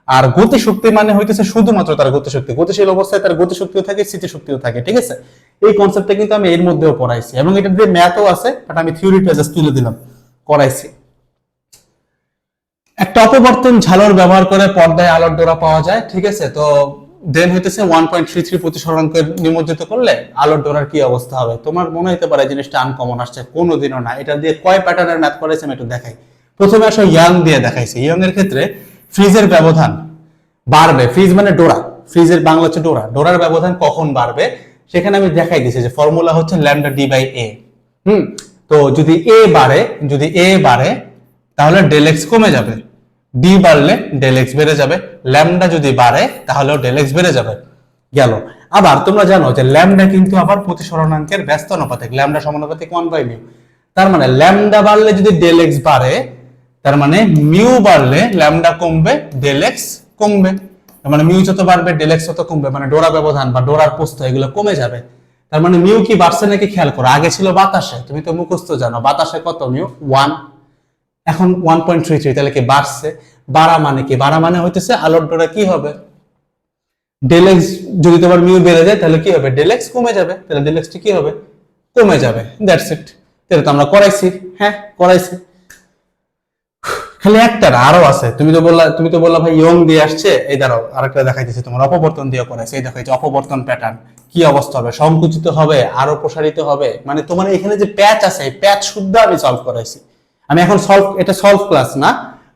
আর গতিশক্তি মানে হইতেছে শুধুমাত্র তার গতিশক্তি। গতিশীল অবস্থায় তার গতিশক্তিও থাকে, স্থিতিশক্তিও থাকে, ঠিক আছে? এই কনসেপ্টটা কিন্তু আমি এর মধ্যেও পড়াইছি, এবং এটা দিয়ে ম্যাথও আছে, বাট আমি থিওরিটা জাস্ট তুলে দিলাম, করাইছি। একটা অপবর্তন ঝালর ব্যবহার করে পর্দায় আলোর ডোরা পাওয়া যায়, ঠিক আছে? তো দেন হইতেছে 1.33 প্রতিসরাঙ্কের নিমজ্জিত করলে আলোর ডোরার কি অবস্থা হবে? তোমার মনে হতে পারে জিনিসটা আনকমন আসছে, কোনোদিনও না। এটা দিয়ে কয় প্যাটার্নের ম্যাথ করাইছি আমি একটু দেখাই। প্রথমে আসলে ইয়াং দিয়ে দেখাইছি। ইয়াং এর ক্ষেত্রে ফ্রিজের ব্যবধান বাড়বে, ফ্রিজ মানে ডোরা, ফ্রিজের বাংলা হচ্ছে ডোরা, ডোরার ব্যবধান কখন বাড়বে সেখানে আমি দেখাই দিয়েছি যে ফর্মুলা হচ্ছে λd/a। তো যদি এ বাড়ে তাহলে ডেল এক্স কমে যাবে, ডি বাড়লে ডেল এক্স বেড়ে যাবে, ল্যামডা যদি বাড়ে তাহলেও ডেল এক্স বেড়ে যাবে। গেল। আবার তোমরা জানো যে ল্যামডা কিন্তু আবার প্রতিসরণাঙ্কের ব্যস্ত অনুপাতিক, ল্যামডা সমানুপাতিক 1/μ। তার মানে ল্যামডা বাড়লে যদি ডেল এক্স বাড়ে, তার মানে মিউ বাড়লে ল্যামডা কমবে, ডেল এক্স কমবে। তার মানে মিউ যত বাড়বে ডেল এক্স তত কমবে, মানে ডোরা ব্যবধান বা ডোরার প্রস্থ এগুলো কমে যাবে। তার মানে মিউ কি বাড়ছে নাকি খেয়াল করো। আগে ছিল বাতাসে, তুমি তো মুখস্থ জানো, বাতাসে কত মিউ? 1, এখন 1.33, তাহলে কি বাড়ছে? বাড়া মানে কি? বাড়া মানে হইতেছে আলোর ডোরা কি হবে? ডেল এক্স যদি তোমার মিউ বেড়ে যায় তাহলে কি হবে? ডেল এক্স কমে যাবে, তাহলে ডেল এক্স কি হবে? কমে যাবে। That's it. তাহলে তো আমরা করাইছি, হ্যাঁ করাইছি। খালি একটা না, আরো আছে। তুমি তো বললা ভাই ইয়ং দিয়ে আসছে, এই দাঁড়াও আরেকটা দেখাইতেছি তোমার, অপবর্তন দিয়ে করাইছে। এই দেখো, এই যে অপবর্তন প্যাটার্ন, কি অবস্থা হবে? সংকুচিত হবে, আরো প্রসারিত হবে, মানে তোমার এখানে যে প্যাচ আছে এই প্যাচ শুদ্ধ আমি সলভ করাইছি। আমি এখন এটা সলভ ক্লাস না,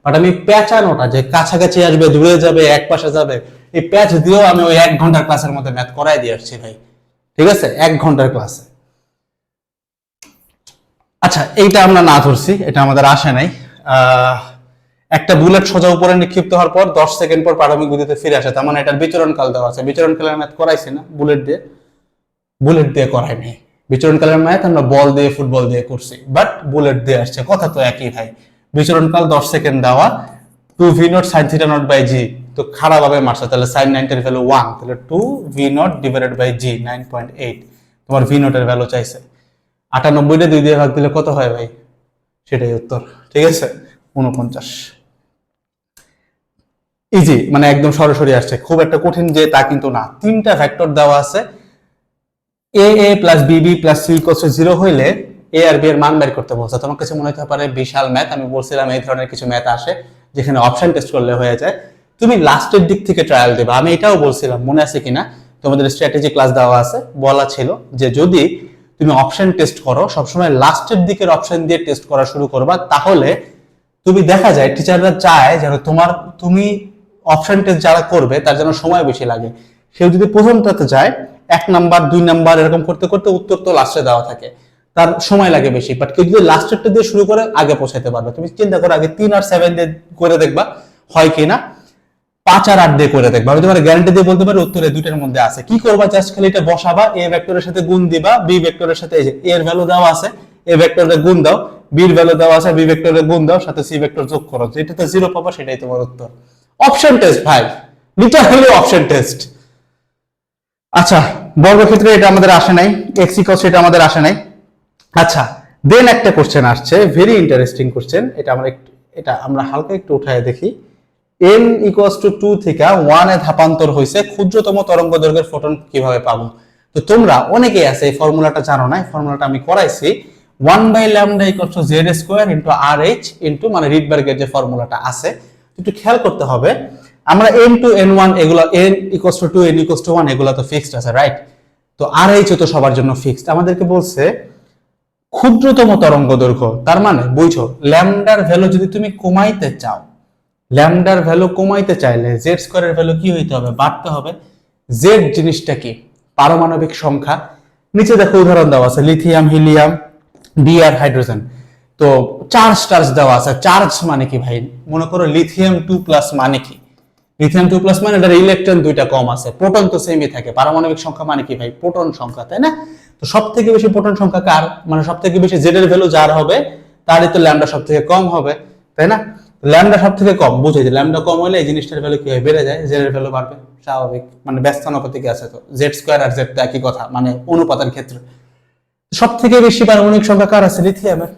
বাট আমি প্যাচানোটা যে কাছাকাছি আসবে, দূরে যাবে, এক পাশে যাবে, এই প্যাচ দিয়েও আমি ওই 1 ঘন্টার ক্লাসের মধ্যে ম্যাথ করাই দিয়ে আসছি ভাই, ঠিক আছে? 1 ঘন্টার ক্লাসে। আচ্ছা, এইটা আমরা না ধরছি, এটা আমাদের আসে নাই। একটা বুলেট সোজা উপরে নিক্ষিপ্ত হওয়ার পর 10 সেকেন্ড পর প্রাথমিক গতিতে ফিরে আসে, তার মানে এটার বিচরণ কাল দেওয়া আছে। বিচরণ কালের ম্যাথ করাইছি না বুলেট দিয়ে করাই নাই। বিচরণ কালের ম্যাথ আমরা বল দিয়ে ফুটবল দিয়ে করছি, বাট বুলেট দিয়ে আসছে, কথা তো একই ভাই। বিচরণ কাল 10 সেকেন্ড দেওয়া, 2v0 sin θ নট বাই জি, তো খারাপ ভাবে মারছে, তাহলে sin 90 এর ভ্যালু 1, তাহলে 2v0 ডিভাইডেড বাই জি 9.8, তোমার v0 এর ভ্যালু চাইছে। 98 টা 2 দিয়ে ভাগ দিলে কত হয় ভাই? সেটাই উত্তর, ঠিক আছে, 49। ইজি, মানে একদম সরাসরি আসছে, খুব একটা কঠিন যে তা কিন্তু না। তিনটা ভেক্টর দেওয়া আছে, এ এ plus Bibi plus C equals to 0 হইলে এ আর বি এর মান বের করতে বলছে। তোমার কাছে মনে হতে পারে বিশাল ম্যাথ, আমি বলছিলাম এই ধরনের কিছু ম্যাথ আসে যেখানে অপশন টেস্ট করলে হয়ে যায়, তুমি লাস্টের দিক থেকে ট্রায়াল দেবে। আমি এটাও বলছিলাম, মনে আছে কিনা, তোমাদের স্ট্র্যাটেজি ক্লাস দেওয়া আছে, বলা ছিল যে যদি তুমি অপশন টেস্ট করো সবসময় লাস্টের দিকের অপশন দিয়ে টেস্ট করা শুরু করবা, তাহলে তুমি দেখা যায় টিচাররা চায় যেন তুমি অপশন টেস্ট যারা করবে তার যেন সময় বেশি লাগে। কেউ যদি প্রথমটাতে যায় 1 নাম্বার 2 নাম্বার এরকম করতে করতে উত্তর তো লাস্টে দেওয়া থাকে, তার সময় লাগে বেশি। বাট কেউ যদি লাস্টেরটা দিয়ে শুরু করে আগে পৌঁছাতে পারবে। তুমি চিন্তা করো, আগে 3 আর 7 দিয়ে করে দেখবা হয় কিনা, 5 আর 8 দিয়ে করে দেখবা। আমি তোমার গ্যারান্টি দিয়ে বলতে পারি উত্তরে দুইটার মধ্যে আছে। কি করবা, জাস্ট খালি এটা বসাবা, এ ভেক্টরের সাথে গুণ দিবা, বি ভেক্টরের সাথে, এই যে এর ভ্যালু দেওয়া আছে, এ ভেক্টরের গুণ দাও, বি এর ভ্যালু দেওয়া আছে, বি ভেক্টরের গুণ দাও, সাথে সি ভেক্টর যোগ করো, যেটাতে 0 পাবা সেটাই তোমার উত্তর। অপশন টেস্ট ভাই, লিটারালি অপশন টেস্ট। আচ্ছা, বর্গক্ষেত্রে এটা আমাদের আসে নাই, এক্স ইকুয়ালস এটা আমাদের আসে নাই। আচ্ছা, দেন একটা কোশ্চেন আসছে, ভেরি ইন্টারেস্টিং কোশ্চেন, এটা আমরা হালকা একটু উঠায় দেখি। n ইকুয়ালস টু 2 থেকে 1 এ ধাপান্তর হইছে, ক্ষুদ্রতম তরঙ্গ দৈর্ঘ্যের ফোটন কিভাবে পাবো? তো তোমরা অনেকেই আছে এই ফর্মুলাটা জানো না, এই ফর্মুলাটা আমি করাইছি। 1 by lambda equals to Z square into R H into মানে রিডবার্গের যে ফর্মুলাটা আছে, একটু খেয়াল করতে হবে। আমরা n টু n1 এগুলো, n equals to 2 n equals to 1 এগুলো তো ফিক্সড আছে, রাইট? তো আর এইচ তো সবার জন্য ফিক্সড। আমাদেরকে বলছে ক্ষুদ্রতম তরঙ্গ দৈর্ঘ্য, তার মানে বুঝো ল্যামডার ভ্যালু যদি তুমি কমাইতে চাও, ল্যামডার ভ্যালু কমাইতে চাইলে জেড স্কয়ারের ভ্যালু কি হইতে হবে? বাড়তে হবে। জেড জিনিসটা কি? পারমাণবিক সংখ্যা। নিচে দেখো উদাহরণ দেওয়া আছে, লিথিয়াম, হিলিয়াম, বিআর, হাইড্রোজেন। তো চার্জ দেওয়া আছে। চার্জ মানে কি ভাই? মনে করো লিথিয়াম 2+ মানে কি? লিথিয়াম 2+ মানে এটার ইলেকট্রন দুইটা কম আছে, প্রোটন তো সেমই থাকে। পারমাণবিক সংখ্যা মানে কি ভাই? প্রোটন সংখ্যা, তাই না? তো সব থেকে বেশি প্রোটন সংখ্যা কার, মানে সব থেকে বেশি জেড এর ভ্যালু যার হবে তারই তো ল্যামডা সব থেকে কম হবে, তাই না? ল্যামডা সব থেকে কম, বুঝে যে ল্যামডা কম হলে এই জিনিসটার ভ্যালু কি হয়? বেড়ে যায়, জেড এর ভ্যালু বাড়বে, স্বাভাবিক, মানে ব্যস্তানুপাতিক আছে। তো জেড স্কয়ার আর জেড তো একই কথা, মানে অনুপাতের ক্ষেত্রে। সব থেকে বেশি পারমাণবিক সংখ্যা কার আছে? লিথিয়ামের।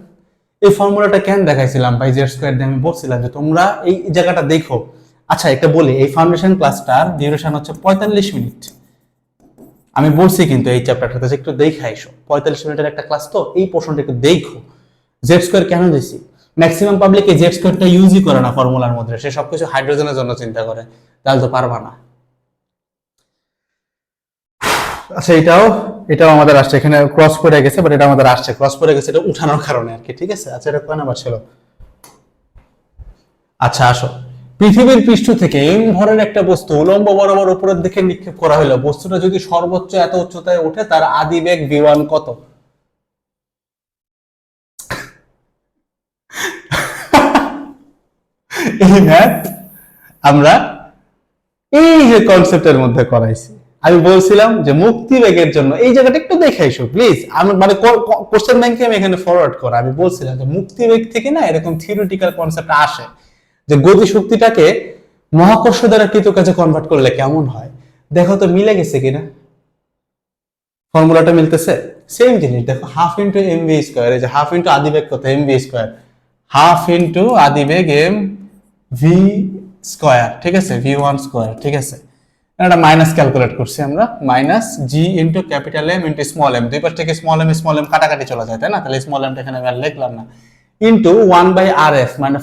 এই ফর্মুলাটা কেন দেখাইছিলাম ভাই জেড স্কয়ার দিয়ে? আমি বলছিলাম যে তোমরা এই জায়গাটা দেখো। আচ্ছা, একটা বলি, এই ফাউন্ডেশন ক্লাসটার ডিউরেশন হচ্ছে 45 মিনিট। আমি বলছি কিন্তু এই চ্যাপ্টারটাতে একটু দেখে আইসো, 45 মিনিটের একটা ক্লাস, তো এই পোর্শনটা একটু দেখো। জেড স্কয়ার কেন দিছি? ম্যাক্সিমাম পাবলিক এই জেড স্কয়ারটা ইউজই করে না ফর্মুলার মধ্যে, সে সবকিছু হাইড্রোজেনের জন্য চিন্তা করে, তাহলে তো পারবা না। আচ্ছা, এটাও আমাদের আসছে, এখানে ক্রস করে গেছে, বাট এটা আমাদের আসছে, ক্রস করে গেছে এটা উঠানোর কারণে আর কি, ঠিক আছে? আচ্ছা, এটা কোন নাম্বার ছিল? আচ্ছা, আসো। পৃথিবীর পৃষ্ঠ থেকে এম ভরের একটা বস্তু উলম্ব বরাবর উপরের দিকে নিক্ষেপ করা হলো, বস্তুটা যদি সর্বোচ্চ এত উচ্চতায় ওঠে তার আদি বেগ v1 কত? এই ম্যাথ আমরা এই যে কনসেপ্টের মধ্যে করাইছি। আমি বলছিলাম যে মুক্তি বেগের জন্য এই জায়গাটা একটু দেখাইছো প্লিজ। আমি মানে কোশ্চেন ব্যাংকে আমি এখানে ফরওয়ার্ড করা, আমি বলছিলাম যে মুক্তি বেগ থেকে না এরকম থিওরিটিক্যাল কনসেপ্ট আসে যে গতি শক্তিটাকে মহাকর্ষ দ্বারা কৃত কাজে কনভার্ট করলে কেমন হয়। দেখো তো মিলে গেছে কিনা, ফর্মুলাটা মিলতেছে। সেম জিনিস দেখো, half into M V square, এই যে হাফ ইন্টু আদিবেগ কত? M V square, half into আদিবেগ এম ভি স্কোয়ার, ঠিক আছে, v1 স্কোয়ার, ঠিক আছে। এটা মাইনাস ক্যালকুলেট করছি আমরা, minus G into capital M into small M, দুই পাশ থেকে স্মল এম কাটাকাটি চলে যায়, তাই না? তাহলে স্মল এমটা এখানে আমি লিখলাম না, ইন্টু 1 বাই আর এফ, মানে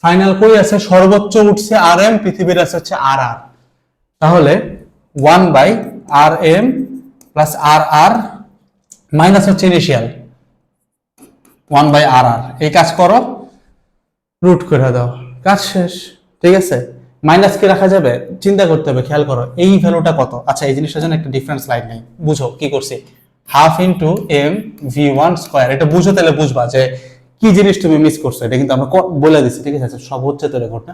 ফাইনাল কই আছে? সর্বোচ্চ উঠছে আর এম, পৃথিবীর আছে হচ্ছে আর আর, তাহলে 1 by R M plus R R minus হচ্ছে ইনিশিয়াল 1 বাই আর আর। এই কাজ করো, রুট করে দাও, কাজ শেষ, ঠিক আছে? মাইনাস কি রাখা যাবে? চিন্তা করতে হবে, খেয়াল করো এই ভ্যালুটা কত। আচ্ছা, এই জিনিসটার জন্য একটা ডিফারেন্স লাইন নেই, বুঝো কি করছি। Half into M V one square. এটা বুঝো তাহলে বুঝবা যে কি জিনিস তুমি মিস করছো, এটা কিন্তু আমরা বলে দিচ্ছি, ঠিক আছে? সব হচ্ছে তো রেকর্ডটা।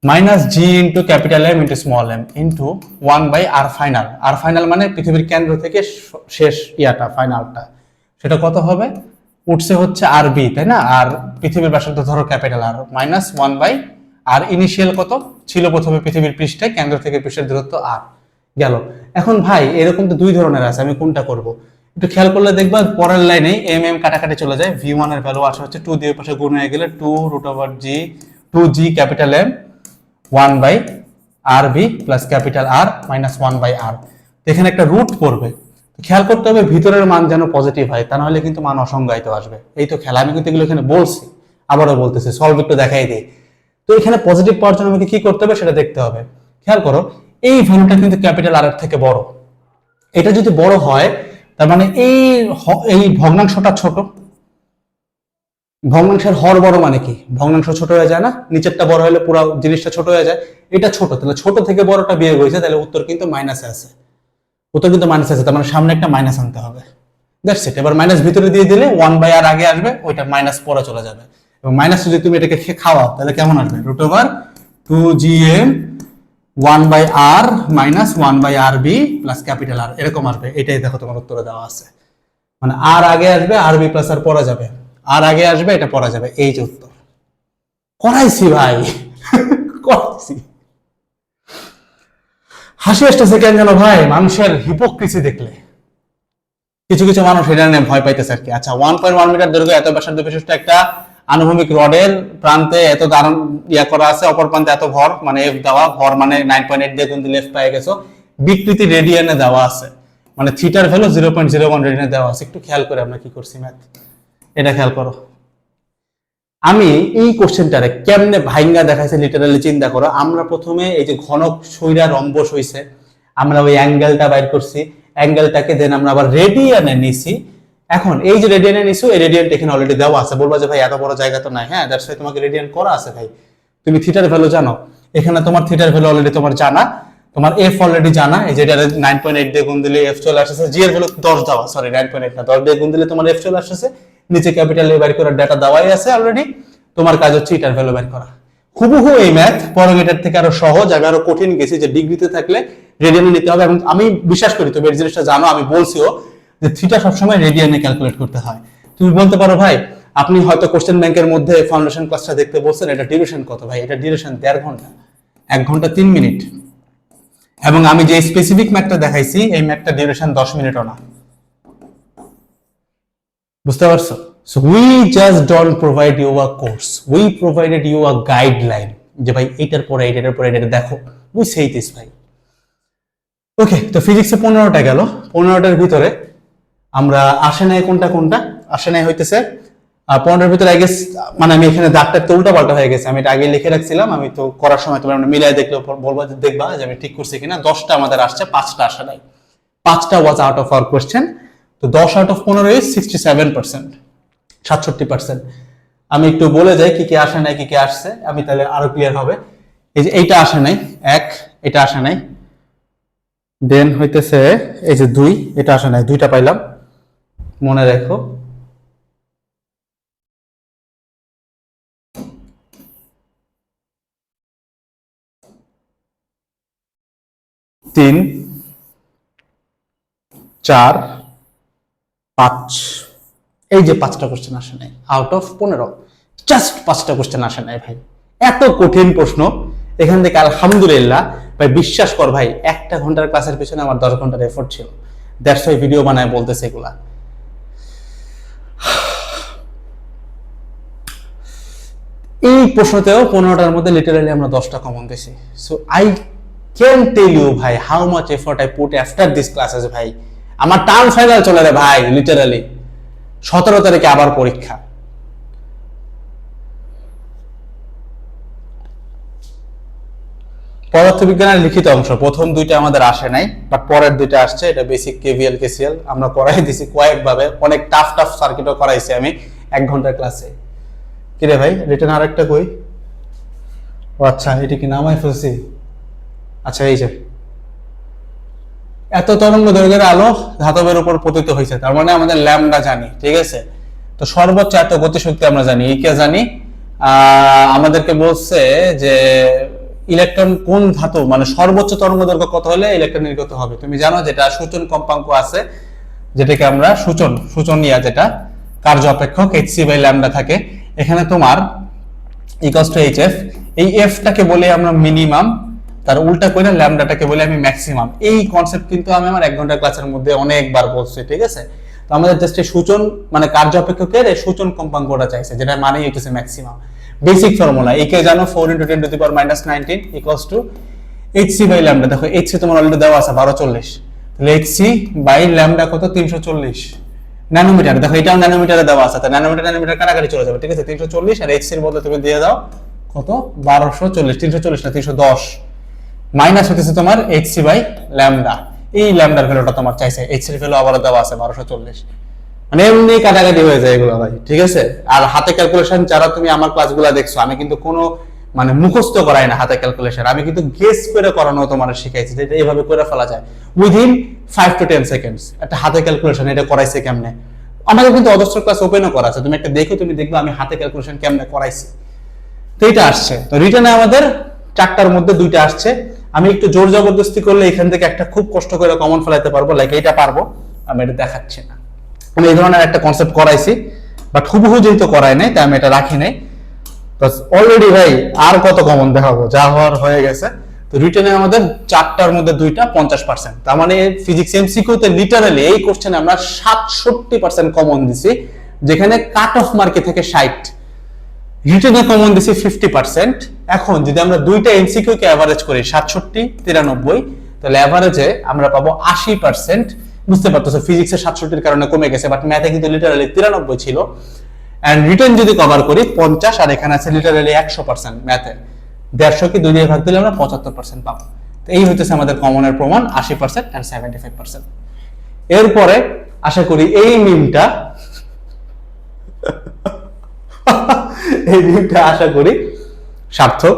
Minus G into capital M into small M into 1/r final. আর ফাইনাল মানে পৃথিবীর কেন্দ্র থেকে শেষ ইয়াটা, ফাইনালটা, সেটা কত হবে? উঠছে হচ্ছে আর বি, তাই না? আর পৃথিবীর ব্যাসার্ধ ধরো capital R, minus 1/r initial কত ছিল প্রথমে পৃথিবীর পৃষ্ঠে, কেন্দ্র থেকে পৃষ্ঠের দূরত্ব আর। গেল। এখন ভাই এরকম তো দুই ধরনের আছে, আমি কোনটা করব? একটু খেয়াল করলে দেখবা পরের লাইনে এম এম কাটাকাটি চলে যায়, ভি ওয়ান এর ভ্যালু আসে হচ্ছে 2 দিয়ে পাশে গুণ হয়ে গেলে 2√g capital M 1/rb plus capital R minus 1/r। এখানে একটা রুট পড়বে, খেয়াল করতে হবে ভিতরের মান যেন পজিটিভ হয়, তা নাহলে কিন্তু মান অসংজ্ঞায়িত আসবে। এই তো খেলা, আমি কিন্তু এগুলো এখানে বলছি, আবারও বলতেছি, সলভ একটু দেখাই দিই। তো এখানে পজিটিভ পাওয়ার জন্য আমাকে কি করতে হবে সেটা দেখতে হবে। খেয়াল করো এই ভ্যালুটা কিন্তু ক্যাপিটাল আর এর থেকে বড়। এটা যদি বড় হয় তার মানে এই ভগ্নাংশটা ছোট। ভগ্নাংশের হর বড় মানে কি? ভগ্নাংশ ছোট হয়ে যায় না? নিচেরটা বড় হলে পুরো জিনিসটা ছোট হয়ে যায়। এটা ছোট, তাহলে ছোট থেকে বড়টা বিয়োগ হয়েছে, তাহলে উত্তর কিন্তু মাইনাসে আছে। উত্তর কিন্তু মাইনাস আছে, তার মানে সামনে একটা মাইনাস আনতে হবে। That's it. এবার মাইনাস ভিতরে দিয়ে দিলে 1/r আগে আসবে, ওইটা মাইনাস পরে চলে যাবে। এবং মাইনাস যদি তুমি এটাকে খাওয়াও তাহলে কেমন আসবে? √2gm 1/r minus 1/rb plus capital আর, এরকম আসবে। এটাই দেখো তোমার উত্তরে দেওয়া আছে, মানে আর আগে আসবে, আরবি প্লাস আর পরে যাবে, আর আগে আসবে, এটা পরে যাবে, এই যে উত্তর। করাইছি ভাই, করাইছি। হাসি আসতেছে কেন জানো ভাই? মানুষের হিপোক্রিসি দেখলে। কিছু কিছু মানুষ এটা নিয়ে ভয় পাইতেছে আর কি। আচ্ছা, 1.1 মিটার দৈর্ঘ্য এত ব্যাসার্ধ বিশিষ্ট একটা আনুভূমিক রডের প্রান্তে এত দারুণ ইয়া করা আছে, অপর প্রান্তে এত ভর, মানে এফ দেওয়া, ভর মানে 9.8 দিয়ে গুণ দিলে এফ পেয়ে গেছো, বিকৃতি রেডিয়ানে দেওয়া আছে, মানে থিটার ভ্যালু 0.01 রেডিয়ানে দেওয়া আছে। একটু খেয়াল করে আমরা কি করছি ম্যাথ, এটা খেয়াল করো। আমি এই কোশ্চেনটারে কেমনে ভাইঙ্গা দেখাইছে লিটারালি চিন্তা করো। আমরা প্রথমে এই যে ঘনক সৈরা রম্বস হইছে, আমরা ওই অ্যাঙ্গেলটা বাইর করছি, অ্যাঙ্গেলটাকে দেন আমরা আবার রেডিয়ানে নিছি। এখন এই যে রেডিয়ানে নিছো, এই রেডিয়ানটা এখানে অলরেডি দেওয়া আছে। বলবা যে ভাই এত বড় জায়গা তো নাই, হ্যাঁ দ্যাটস ওয়াই তোমাকে রেডিয়ান করা আছে ভাই। তুমি থিটার ভ্যালু জানো, এখানে তোমার থিটার ভ্যালু অলরেডি তোমার জানা, তোমার এফ অলরেডি জানা, এই যেটা 9.8 দিয়ে গুণ দিলে এফ চলে আসছে, জি এর ভ্যালু 10 দেওয়া, সরি 9.8 না 10 দিয়ে গুণ দিলে তোমার এফ চলে আসছে, নিচে ক্যাপিটাল এ বের করার ডাটা দেওয়াই আছে অলরেডি। তোমার কাজ হচ্ছে এটার ভ্যালু বের করা। হুবহু এই ম্যাথ, বরং এটার থেকে আরো সহজ, আমি আরো কঠিন গেছি, যে ডিগ্রিতে থাকলে রেডিয়ানে নিতে হবে। এবং আমি বিশ্বাস করি তুমি এই জিনিসটা জানো, আমি বলছিও যে থিটা সবসময় রেডিয়ানে ক্যালকুলেট করতে হয়। তুমি বলতে পারো ভাই আপনি হয়তো কোশ্চেন ব্যাংকের মধ্যে ফাউন্ডেশন ক্লাসটা দেখতে বলছেন, এটা ডিউরেশন কত? ভাই এটা ডিউরেশন 1.5 ঘন্টা, 1 ঘন্টা 3 মিনিট। এবং আমি যে স্পেসিফিক ম্যাথটা দেখাইছি, এই ম্যাথটা ডিউরেশন 10 মিনিটও না। বুঝতে পারছো? So we just don't provide you a course, we provided you a guideline, যে ভাই এটার পরে এটার পরে এটা দেখো, we say this ভাই। ওকে, তো ফিজিক্সে 15টা গেল, 15টার ভিতরে আমরা আসে নাই কোনটা কোনটা আসে নাই হইতেছে 15টার ভিতরে আই গেস, মানে আমি এখানে দাগটা তো উল্টা পাল্টা হয়ে গেছে, আমি এটা আগে লিখে রাখছিলাম, আমি তো করার সময় তোমরা মিলাই দেখলে বলবা, দেখবা যে আমি ঠিক করছি কিনা। 10টা আমাদের আসছে, 5টা আসে নাই, 5টা was out of our question. তো 10 আউট অফ 15 ইজ 67%, 67%। আমি একটু বলে যাই কি কি আসে নাই কি কি আসছে, আমি তাহলে আরো ক্লিয়ার হবে। এই যে এইটা আসে নাই 1, এটা আসে নাই, দেন হইতেছে এই যে 2, এটা আসে নাই, 2টা পাইলাম, মনে রাখো। তিন, 4, 5, এই যে 5টা কোশ্চেন আসে নাই আউট অফ 15, জাস্ট 5টা কোশ্চেন আসে নাই ভাই। এত কঠিন প্রশ্ন এখান থেকে আলহামদুলিল্লাহ ভাই, বিশ্বাস কর ভাই, 1 ঘন্টার ক্লাসের পিছনে আমার 10 ঘন্টার এফোর্ট ছিল। দ্যাটস ওয়াই ভিডিও বানায় বলতেছে এগুলা। এই প্রশ্নতেও 15টার মধ্যে লিটারালি আমরা 10টা কমন দিছি। So I can tell you ভাই how much effort I put after this classes ভাই। আমার টার্ম ফাইনাল চলে রে ভাই, লিটারালি 17 তারিখে আবার পরীক্ষা। পদার্থবিজ্ঞানের লিখিত অংশ প্রথম 2টা আমাদের আসে নাই, বাট পরের 2টা আসছে। এটা বেসিক কেভিএল কেসিএল আমরা করাই দিছি কয়েকভাবে, অনেক টাফ টাফ সার্কিটও করাইছি আমি 1 ঘন্টার ক্লাসে। কি রে ভাই, রিটার্ন আরেকটা কই? ও আচ্ছা, এটা কি নামাই ফেলছি? আচ্ছা এই যে এত তরঙ্গ দৈর্ঘ্যের আলো ধাতবের উপর পতিত হয়েছে, তার মানে আমাদের ল্যামডা জানি, ঠিক আছে। তো সর্বোচ্চ এত গতিশক্তি আমরা জানি, কে জানি। আমাদেরকে বলছে যে ইলেকট্রন কোন ধাতু, মানে সর্বোচ্চ তরঙ্গ দৈর্ঘ্য কত হলে ইলেকট্রন নির্গত হবে। তুমি জানো যেটা সূচন কম্পাঙ্ক আছে, যেটাকে আমরা সূচনীয়া, যেটা কার্য অপেক্ষক hc/λ থাকে। এখানে তোমার ইকুয়ালস টু hf, এই এফটাকে বলি আমরা মিনিমাম, তার উল্টা করে ল্যামডাটাকে বলি আমি ম্যাক্সিমাম। এই কনসেপ্ট কিন্তু আমি আমার 1 ঘন্টার ক্লাসের মধ্যে অনেকবার বলছি, ঠিক আছে। তো আমাদের জাস্ট এই সূচন মানে কার্য অপেক্ষকের এই সূচন কম্পাঙ্কটা চাইছে, যেটা মানে হচ্ছে ম্যাক্সিমাম। বেসিক ফর্মুলা একে জানো 4 × 10⁻⁻19 ইকুয়ালস টু hc/λ। দেখো hc তোমার অলরেডি দেওয়া আছে 1240, তাহলে hc/λ কত 340 ন্যানোমিটার। দেখো এটাও ন্যানোমিটারে দেওয়া আছে, তাই ন্যানোমিটার কাটাকাটি চলে যাবে, ঠিক আছে। 340 আর hc এর বদলে তুমি দিয়ে দাও কত 1240, 340 না 310, মাইনাস হতেছে তোমার hc/λ। এই ল্যামডার ভ্যালুটা তোমার চাইছে, hc এর ভ্যালু আবার দেওয়া আছে 1240, মানে এমনি কাটাকাটি হয়ে যায় এগুলো ভাই, ঠিক আছে। আর হাতে ক্যালকুলেশন যারা তুমি আমার ক্লাসগুলো দেখছো, আমি কিন্তু কোনো মানে মুখস্থ করাই না হাতে ক্যালকুলেশন, আমি কিন্তু গেস করে করানো তোমার শিখাইছি, যেটা এইভাবে করে ফেলা যায় উইদিন 5 to 10 সেকেন্ডস। একটা হাতে ক্যালকুলেশন এটা করাইছে কেমনে, আমাদের কিন্তু অজস্র ক্লাস ওপেনও করা আছে, তুমি একটা দেখো, তুমি দেখবে আমি হাতে ক্যালকুলেশন কেমনে করাইছি। তো এটা আসছে, তো রিটার্নে আমাদের 4টার মধ্যে 2টা আসছে। আমি একটু জোর জবরদস্তি করলে এখান থেকে একটা খুব কষ্ট করে কমন ফেলাইতে পারবো, লাইক এটা পারবো, আমি এটা দেখাচ্ছি না। আমি এই ধরনের একটা কনসেপ্ট করাইছি, বাট হুবহু যেহেতু করাই নাই তাই আমি এটা রাখি নাই। তো অলরেডি ভাই আর কত কমন দেখাবো, যা হওয়ার হয়ে গেছে। তো রিটেনে আমাদের 4টার মধ্যে 2টা 50%, তার মানে ফিজিক্স এমসিকিউতে লিটারালি এই কোশ্চেনে আমরা 67% কমন দিছি, যেখানে কাট অফ মার্কে থেকে 60, রিটেনে কমন দিছি 50%। এখন যদি আমরা 2টা এমসিকিউ কে এভারেজ করি 67 93, তাহলে এভারেজে আমরা পাবো 80%। বুঝতে পারতেছো ফিজিক্সের 67 এর কারণে কমে গেছে, বাট ম্যাথে কিন্তু লিটারালি 93 ছিল। এন্ড রিটেন যদি কভার করি 50, আর এখানে আছে লিটারালি 100%। ম্যাথে 150 কি 2 দিয়ে ভাগ দিলে আমরা 75% পাবো। তো এই হইতেছে আমাদের কমনের প্রমাণ 80% এন্ড 75%। এরপরে আশা করি এই মিমটা আশা করি সার্থক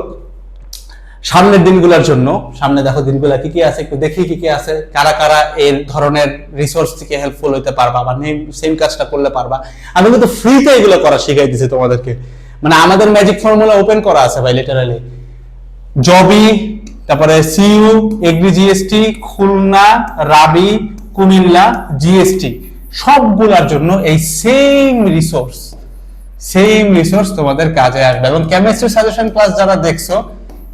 সামনের দিনগুলোর জন্য। সামনে দেখো দিনগুলা কি কি আছে, একটু দেখি কি কি আছে, কারা কারা এই ধরনের রিসোর্স থেকে হেল্পফুল হইতে পারবা বা সেম কাজটা করলে পারবা। আমি কিন্তু ফ্রিতে এগুলো করা শিখাই দিছি তোমাদেরকে, মানে আমাদের ম্যাজিক ফর্মুলা ওপেন করা আছে ভাই লিটারালি। জবি, তারপরে সিইউ, এগ্রি জিএসটি, খুলনা, রাবি, কুমিল্লা জিএসটি, সবগুলোর জন্য এই সেম রিসোর্স তোমাদের কাজে আসবে। এবং কেমিস্ট্রি সাজেশন ক্লাস যারা দেখছো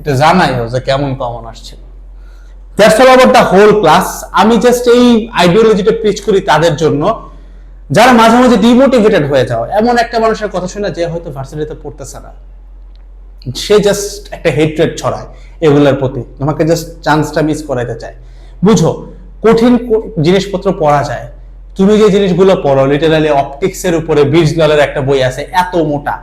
এটা জানাইও যে কেমন কমন আসছে। That's all about the whole class. আমি জাস্ট এই আইডিওলজিটা পিচ করি তাদের জন্য যারা মাঝে মাঝে ডিমোটিভেটেড হয়ে যাও। এমন একটা মানুষের কথা শুনে যে হয়তো ভার্সিটিতে পড়তেছে না, সে জাস্ট একটা হেট্রেড ছড়ায় এগুলোর প্রতি, তোমাকে জাস্ট চান্সটা মিস করাইতে চায়। বুঝো কঠিন জিনিসপত্র পড়া যায়, তুমি যে জিনিসগুলো পড়ো লিটারালি অপটিক্সের উপরে বির্জলালের একটা বই আছে এত মোটা,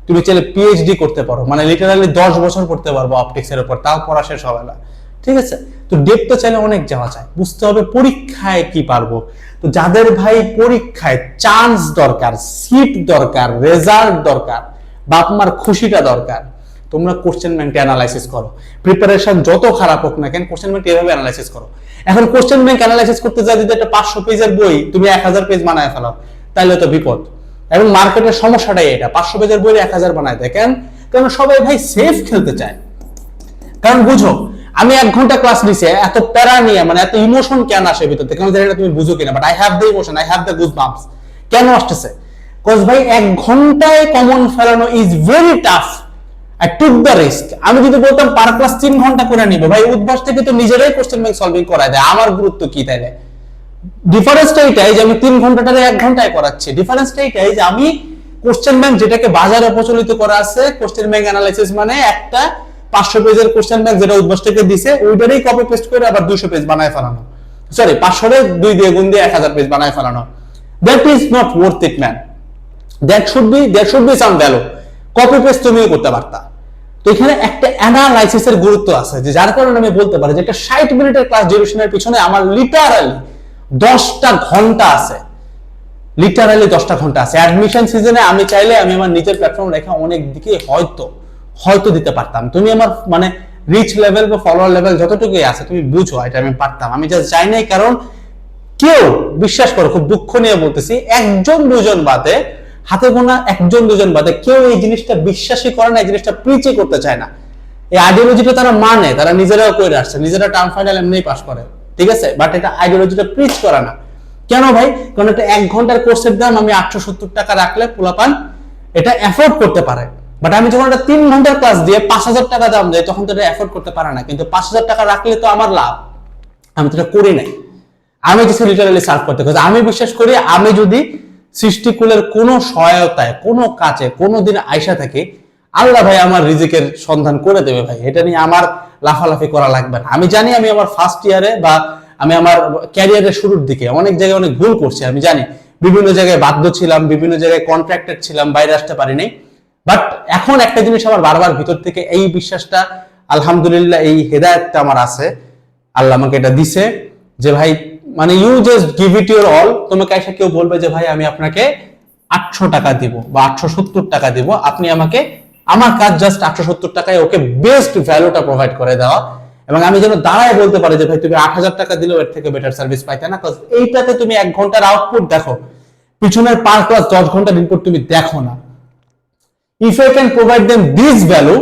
তুমি চাইলে পিএইচডি করতে পারো, মানে লিটারালি 10 বছর পড়তে পারবো অপটিক্সের উপর, তাও পড়া শেষ হবে না, ঠিক আছে। তো ডেপথ তো চাইলে অনেক যাওয়া যায়, বুঝতে হবে পরীক্ষায় কি পারবো। তো যাদের ভাই পরীক্ষায় চান্স দরকার, সিট দরকার, রেজাল্ট দরকার, বাপ মার খুশিটা দরকার, তোমরা কোশ্চেন ব্যাংকটা অ্যানালাইসিস করো। প্রিপারেশন যত খারাপ হোক না কেন কোশ্চেন ব্যাংক এভাবে অ্যানালাইসিস করো। এখন কোশ্চেন ব্যাংক অ্যানালাইসিস করতে যা যদি একটা 500 পেজের বই তুমি 1000 পেজ বানায় ফেলাও, তাহলে তো বিপদ। এবং মার্কেটের সমস্যাটাই এটা, 500 পেজের বই 1000 বানায় দেয় কেন? কারণ সবাই ভাই সেফ খেলতে চায়। কারণ বুঝো আমি 1 ঘন্টা ক্লাস নিছি, এত প্যারা নিয়ে মানে এত ইমোশন কেন আসে ভিতর থেকে, আমি জানি না তুমি বুঝো কিনা, but I have the emotion, I have the goosebumps. কেন আসতেছে? কজ ভাই 1 ঘন্টায় কমন ফেলানো is very tough. I took the risk। আমি যদি বলতাম পার ক্লাস 3 ঘন্টা করে নিব, ভাই উদ্ভাস থেকে তো নিজেরাই কোশ্চেন ব্যাংক সলভিং করায় দেয়, আমার গুরুত্ব কি তাইলে? ডিফারেন্সটা এটাই যে আমি 3 ঘন্টাটারে 1 ঘন্টায় করাচ্ছি। ডিফারেন্সটা এটাই যে আমি কোশ্চেন ব্যাংক যেটাকে বাজারে প্রচলিত করা আছে, কোশ্চেন ব্যাংক অ্যানালাইসিস মানে একটা 500 পেজের কোশ্চেন ব্যাংক যেটা উদ্ভাস থেকে দিছে ওইটারই কপি পেস্ট করে আবার 200 পেজ বানায় ফেলানো, সরি 500 এর 2 দিয়ে গুণ দিয়ে 1000 পেজ বানায় ফেলানো। That is not worth it man. That should be some value. Copy paste তুমিও করতে পারতা। তো এখানে একটা অ্যানালাইসিসের গুরুত্ব আছে, যে যার কারণে আমি বলতে পারি যে একটা 60 মিনিটের ক্লাস ডিউরেশনের পিছনে আমার লিটারালি 10টা ঘন্টা আছে, লিটারালি 10টা ঘন্টা আছে। অ্যাডমিশন সিজনে আমি চাইলে আমি আমার নিজের প্ল্যাটফর্ম রেখে অনেক দিকে হয়তো দিতে পারতাম। তুমি আমার মানে রিচ লেভেল বা ফলোয়ার লেভেল যতটুকুই আছে তুমি বুঝো এটা আমি পারতাম, আমি জাস্ট চাই নাই। কারণ কেউ বিশ্বাস করো, খুব দুঃখ নিয়ে বলতেছি, একজন দুজন বাদে, হাতে গোনা একজন দুজন বাদে কেউ এই জিনিসটা বিশ্বাসই করে না, এই জিনিসটা প্রিচই করতে চায় না। এই আইডিওলজিটা তারা মানে, তারা নিজেরাও করে আসছে, নিজেরা টার্ম ফাইনাল এমনি পাস করে, ঠিক আছে, বাট এটা আইডিওলজিটা প্রিচ করে না। কেন ভাই? কারণ এটা 1 ঘন্টার কোর্সের দাম আমি 870 টাকা রাখলে পোলাপান এটা এফোর্ড করতে পারে। বাট আমি যখন এটা 3 ঘন্টার ক্লাস দিয়ে 5000 টাকা দাম দেয়, তখন তো এটা এফোর্ড করতে পারে না। কিন্তু 5000 টাকা রাখলে তো আমার লাভ, আমি তো এটা করি নাই। আমি কিছু লিটারালি সার্ভ করতে, আমি বিশ্বাস করি আমি যদি সৃষ্টিকুলের কোনো সহায়তায়, কোনো কাজে কোনোদিন আইসা থাকি, আল্লাহ ভাই আমার রিজিকের সন্ধান করে দেবে ভাই, এটা নিয়ে আমার লাফালাফি করা লাগবে না। আমি জানি আমি আমার ফার্স্ট ইয়ারে বা আমি আমার ক্যারিয়ারের শুরুর দিকে অনেক জায়গায় অনেক ভুল করছি, আমি জানি বিভিন্ন জায়গায় বাধ্য ছিলাম, বিভিন্ন জায়গায় কন্ট্রাক্টেড ছিলাম, বাইরে আসতে পারিনি। বাট এখন একটা জিনিস আমার বারবার ভিতর থেকে এই বিশ্বাসটা, আলহামদুলিল্লাহ এই হেদায়েতটা আমার আছে, আল্লাহ আমাকে এটা দিছে যে ভাই মানে you just give it your all. তোমাকে এসে কেউ বলবে যে ভাই আমি আপনাকে 800 টাকা দিব বা 870 টাকা দিব, আপনি আমাকে আমার কাজ জাস্ট 870 টাকায় ওকে বেস্ট ভ্যালুটা প্রোভাইড করে দেওয়া, এবং আমি যেন দাঁড়ায় বলতে পারি যে ভাই তুমি 8000 টাকা দিলেও এর থেকে বেটার সার্ভিস পাইতে না। কারণ এইটাতে তুমি 1 ঘন্টার আউটপুট দেখো, পিছনের পার ক্লাস 10 ঘন্টার ইনপুট তুমি দেখো না। If I can provide them this value,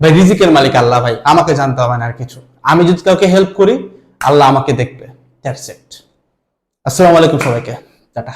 ভাই রিজিকের মালিক আল্লাহ, ভাই আমাকে জানতে হবে না আর কিছু। আমি যদি কাউকে হেল্প করি, আল্লাহ আমাকে দেখবে, দ্যাটস ইট। আসসালামু আলাইকুম সবাইকে, টাটা।